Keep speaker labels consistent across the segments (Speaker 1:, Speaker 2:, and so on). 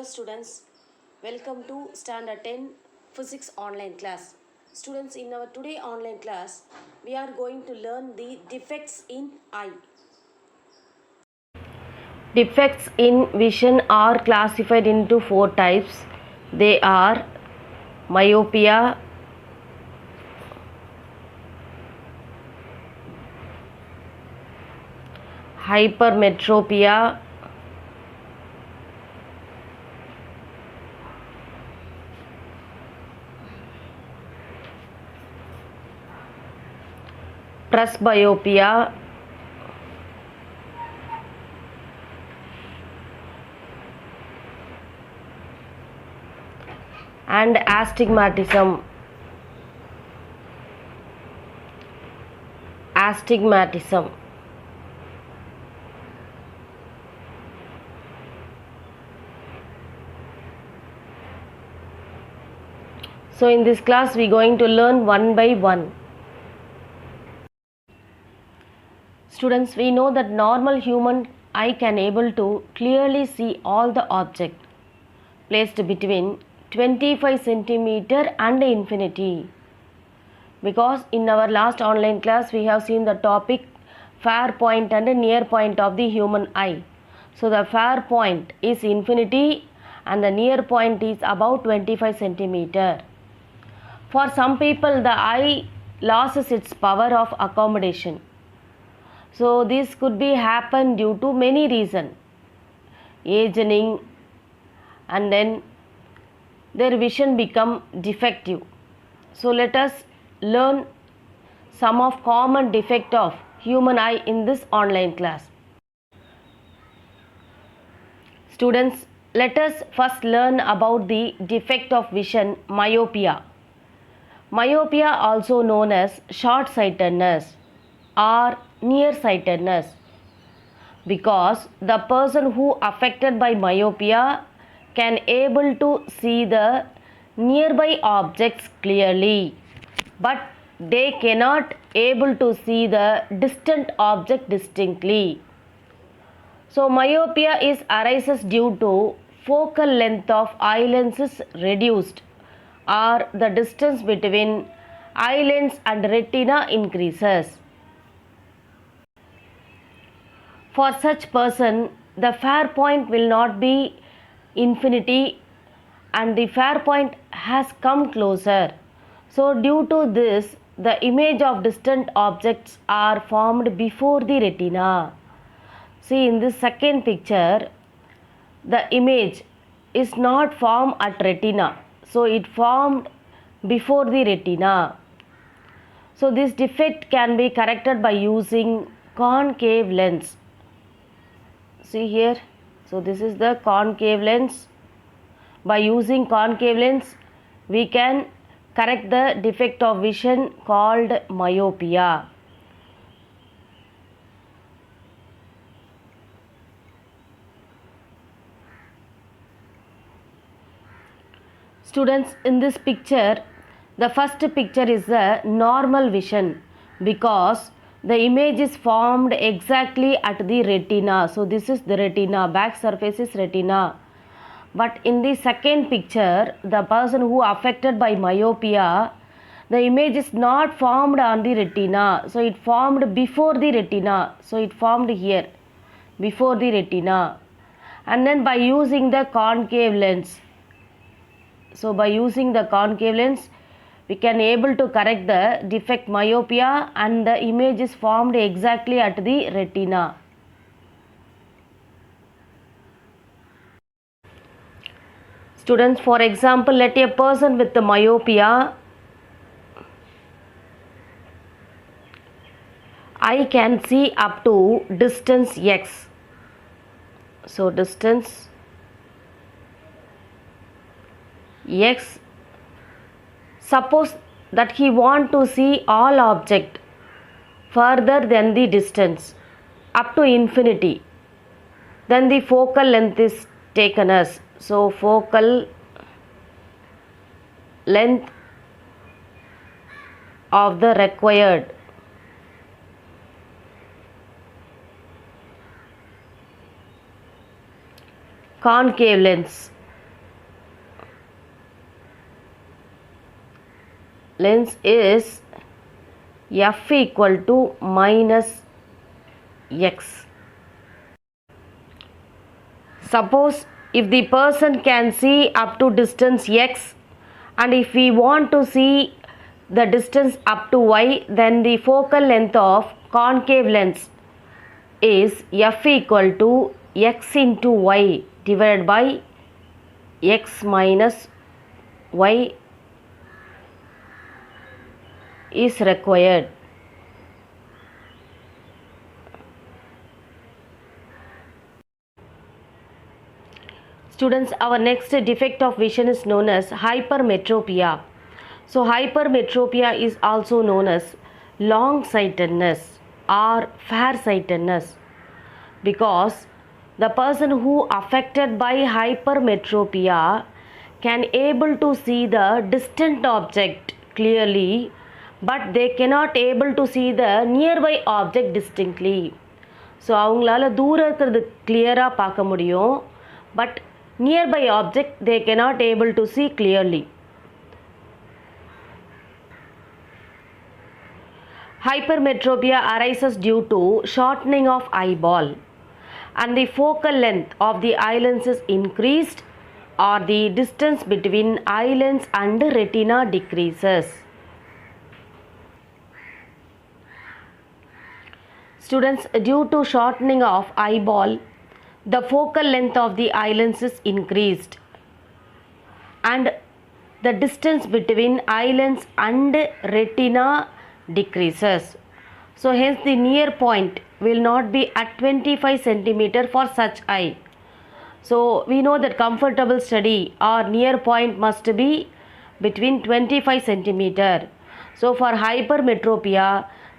Speaker 1: Hello students, welcome to Standard 10 Physics online class. Students, in our today online class, we are going to learn the defects in eye.
Speaker 2: Defects in vision are classified into four types. They are myopia, hypermetropia, presbyopia, and astigmatism. So in this class we are going to learn one by one. Students, we know that normal human eye can able to clearly see all the object placed between 25 centimeter and infinity. Because in our last online class we have seen the topic far point and near point of the human eye. So the far point is infinity and the near point is about 25 centimeter. For some people the eye loses its power of accommodation. So this could be happen due to many reasons. Aging, and then their vision become defective. So let us learn some of common defect of human eye in this online class. Students, let us first learn about the defect of vision, myopia. Myopia, also known as short-sightedness or nearsightedness, because the person who affected by myopia can able to see the nearby objects clearly, but they cannot able to see the distant object distinctly. So myopia arises due to focal length of eye lens is reduced, or the distance between eye lens and retina increases. For such person, the far point will not be infinity and the far point has come closer. So due to this, the image of distant objects are formed before the retina. See, in this second picture, the image is not formed at retina. So it formed before the retina. So this defect can be corrected by using concave lens. See here, so this is the concave lens. By using concave lens, we can correct the defect of vision called myopia. Students, in this picture, the first picture is the normal vision, because the image is formed exactly at the retina. So this is the retina, back surface is retina. But in the second picture, the person who affected by myopia, the image is not formed on the retina. So it formed before the retina. So it formed here, before the retina. And then by using the concave lens. So by using the concave lens, we can able to correct the defect myopia and the image is formed exactly at the retina. Students, for example, let a person with the myopia, I can see up to distance x. So distance x. Suppose that he want to see all object further than the distance up to infinity. Then the focal length is taken as, so focal length of the required concave lens. lens is f equal to minus x. Suppose if the person can see up to distance x, and if we want to see the distance up to y, then the focal length of concave lens is f equal to x into y divided by x minus y is required. Students, our next defect of vision is known as hypermetropia. So hypermetropia is also known as long-sightedness or farsightedness, because the person who affected by hypermetropia can able to see the distant object clearly, but they cannot able to see the nearby object distinctly. So அவங்களால தூரம் இருக்கிறது கிளியராக பார்க்க முடியும், but nearby object they cannot able to see clearly. Hypermetropia arises due to shortening of eyeball, and the focal length of the eye lens is increased, or the distance between eye lens and retina decreases. Students, due to shortening of eyeball, the focal length of the eye lens is increased, and the distance between eye lens and retina decreases. So hence the near point will not be at 25 centimeter for such eye. So we know that comfortable study or near point must be between 25 centimeter. So for hypermetropia,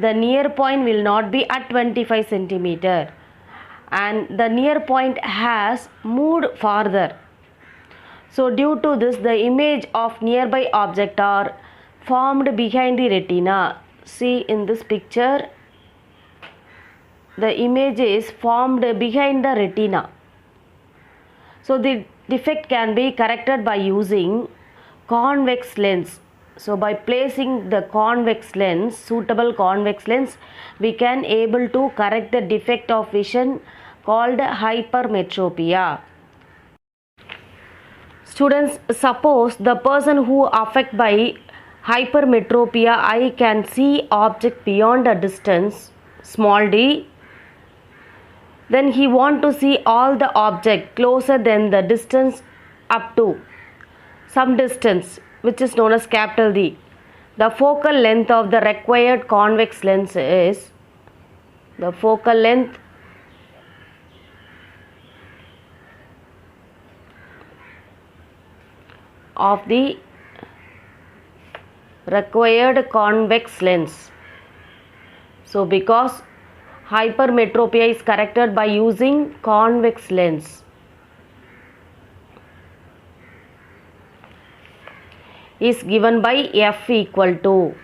Speaker 2: the near point will not be at 25 centimeter, and the near point has moved farther. So due to this, the image of nearby object are formed behind the retina. See in this picture, the image is formed behind the retina. So the defect can be corrected by using convex lens. So by placing the convex lens, suitable convex lens, we can able to correct the defect of vision called hypermetropia. Students, suppose the person who affected by hypermetropia eye can see object beyond a distance small d, then he want to see all the object closer than the distance up to some distance, which is known as capital D. The focal length of the required convex lens is the focal length of the required convex lens. So because hypermetropia is corrected by using convex lens, is given by f equal to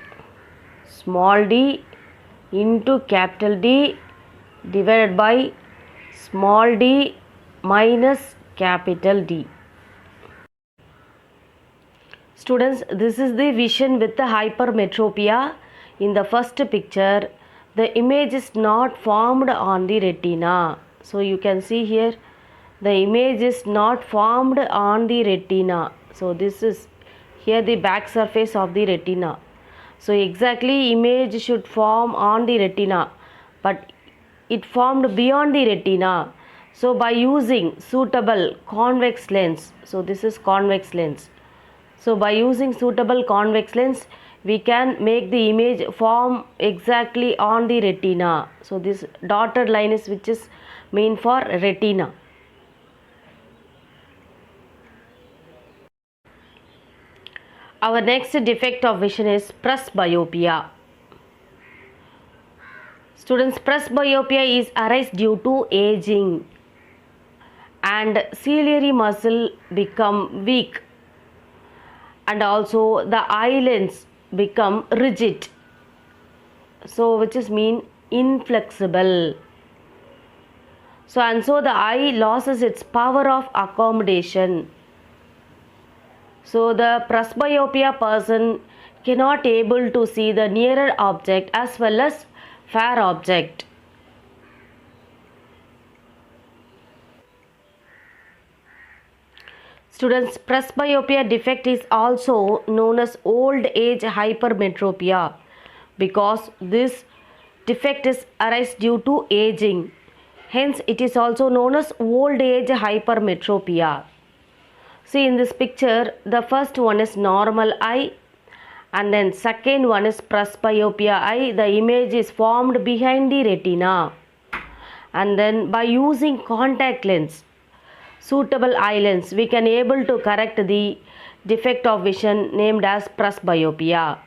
Speaker 2: small d into capital D divided by small d minus capital D. Students, this is the vision with the hypermetropia. In the first picture, the image is not formed on the retina. So you can see here, the image is not formed on the retina. So this is here the back surface of the retina. So exactly image should form on the retina, but it formed beyond the retina. So by using suitable convex lens, so this is convex lens. So by using suitable convex lens, we can make the image form exactly on the retina. So this dotted line is which is mean for retina. Our next defect of vision is presbyopia. Students, presbyopia is arise due to aging, and ciliary muscle become weak, and also the eye lens become rigid, so which is mean inflexible. So and so the eye loses its power of accommodation. So the presbyopia person cannot able to see the nearer object as well as far object. Students, presbyopia defect is also known as old age hypermetropia because this defect is arise due to aging. Hence, it is also known as old age hypermetropia. See in this picture, the first one is normal eye and then second one is presbyopia eye. The image is formed behind the retina and then by using contact lens, suitable eye lens, we can able to correct the defect of vision named as presbyopia.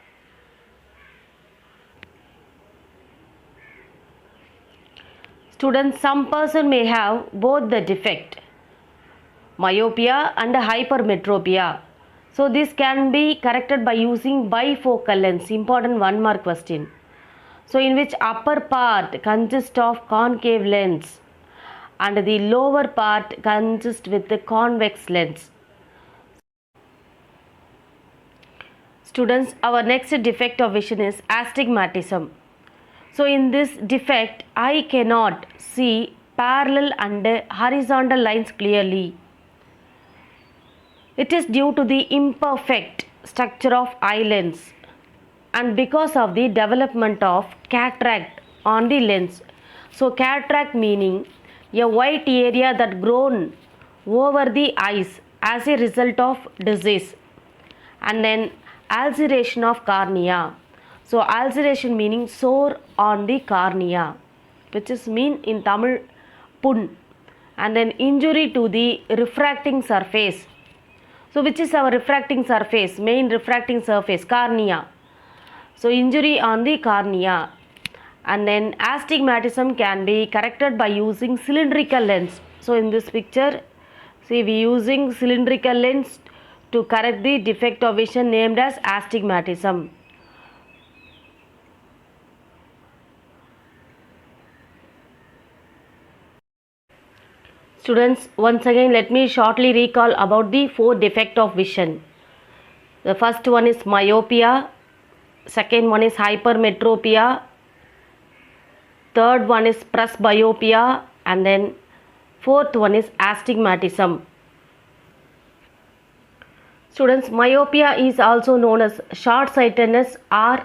Speaker 2: Students, some person may have both the defect, myopia and hypermetropia. So this can be corrected by using bifocal lens. Important 1 mark question. So in which upper part consists of concave lens and the lower part consists with the convex lens. Students, our next defect of vision is astigmatism. So in this defect, I cannot see parallel and horizontal lines clearly. It is due to the imperfect structure of eye lens and because of the development of cataract on the lens. So cataract meaning a white area that grown over the eyes as a result of disease, and then ulceration of cornea. So ulceration meaning sore on the cornea, which is mean in Tamil pun, and then injury to the refracting surface. So which is our refracting surface? Main refracting surface, cornea. So injury on the cornea. And then astigmatism can be corrected by using cylindrical lens. So in this picture, see we using cylindrical lens to correct the defect of vision named as astigmatism. Students, once again let me shortly recall about the 4 defect of vision. The first one is myopia, second one is hypermetropia, third one is presbyopia, and then fourth one is astigmatism. Students, myopia is also known as short-sightedness or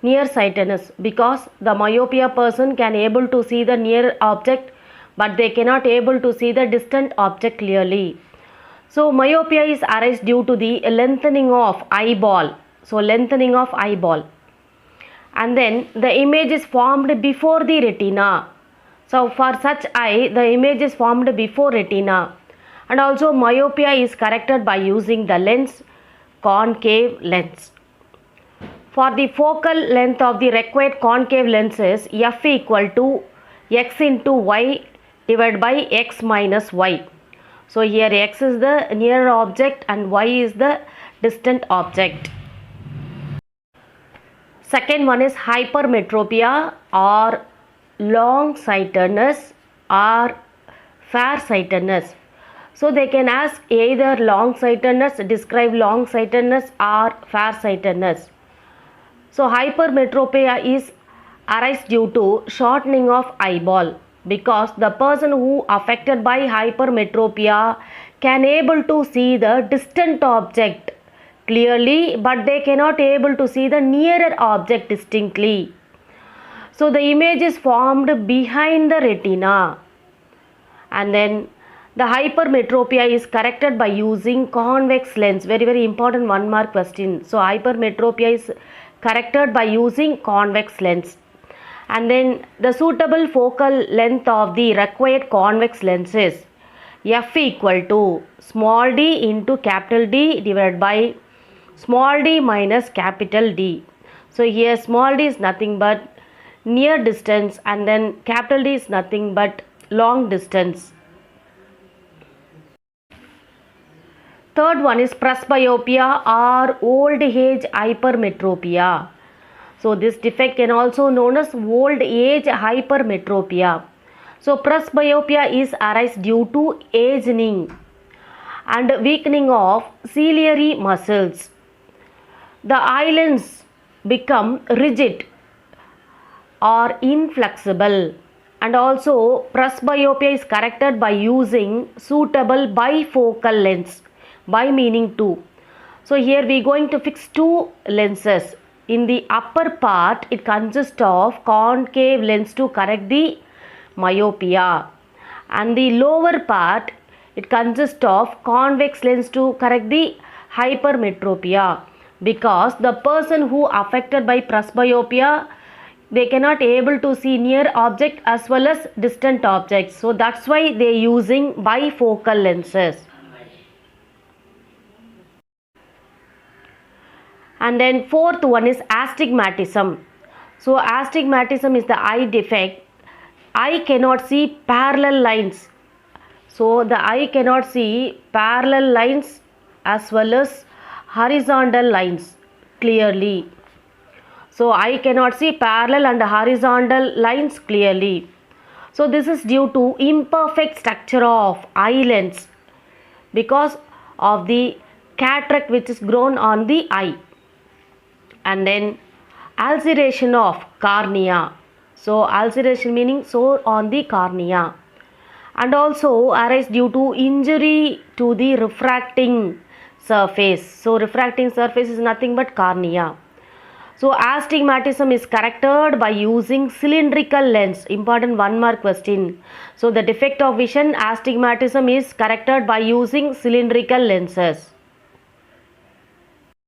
Speaker 2: nearsightedness because the myopia person can able to see the near object but they cannot able to see the distant object clearly. So myopia is arise due to the lengthening of eyeball. So lengthening of eyeball. And then the image is formed before the retina. So for such eye, the image is formed before retina. And also myopia is corrected by using the lens, concave lens. For the focal length of the required concave lenses, f equal to x into y divided by x minus y. So here x is the near object and y is the distant object. Second one is hypermetropia or long-sightedness or far-sightedness. So they can ask either long-sightedness, describe long-sightedness or far-sightedness. So hypermetropia is arise due to shortening of eyeball because the person who affected by hypermetropia can able to see the distant object clearly but they cannot able to see the nearer object distinctly. So the image is formed behind the retina and then the hypermetropia is corrected by using convex lens. Very, very important 1 mark question. So hypermetropia is corrected by using convex lens. And then the suitable focal length of the required convex lens is f equal to small d into capital D divided by small d minus capital D. So here small d is nothing but near distance and then capital D is nothing but long distance. Third one is presbyopia or old age hypermetropia. So this defect can also known as old age hypermetropia. So presbyopia is arise due to aging and weakening of ciliary muscles. the eye lens become rigid or inflexible, and also presbyopia is corrected by using suitable bifocal lens. By meaning 2. So here we are going to fix two lenses. In the upper part it consists of concave lens to correct the myopia, and the lower part it consists of convex lens to correct the hypermetropia, because the person who affected by presbyopia, they cannot able to see near object as well as distant objects, so that's why they are using bifocal lenses. And then fourth one is astigmatism. So astigmatism is the eye defect. Eye cannot see parallel lines. So the eye cannot see parallel lines as well as horizontal lines clearly. So eye cannot see parallel and horizontal lines clearly. So this is due to imperfect structure of eye lens because of the cataract which is grown on the eye. And then ulceration of cornea. So ulceration meaning sore on the cornea, and also arise due to injury to the refracting surface. So refracting surface is nothing but cornea. So astigmatism is corrected by using cylindrical lens. Important 1 mark question. So the defect of vision, astigmatism, is corrected by using cylindrical lenses.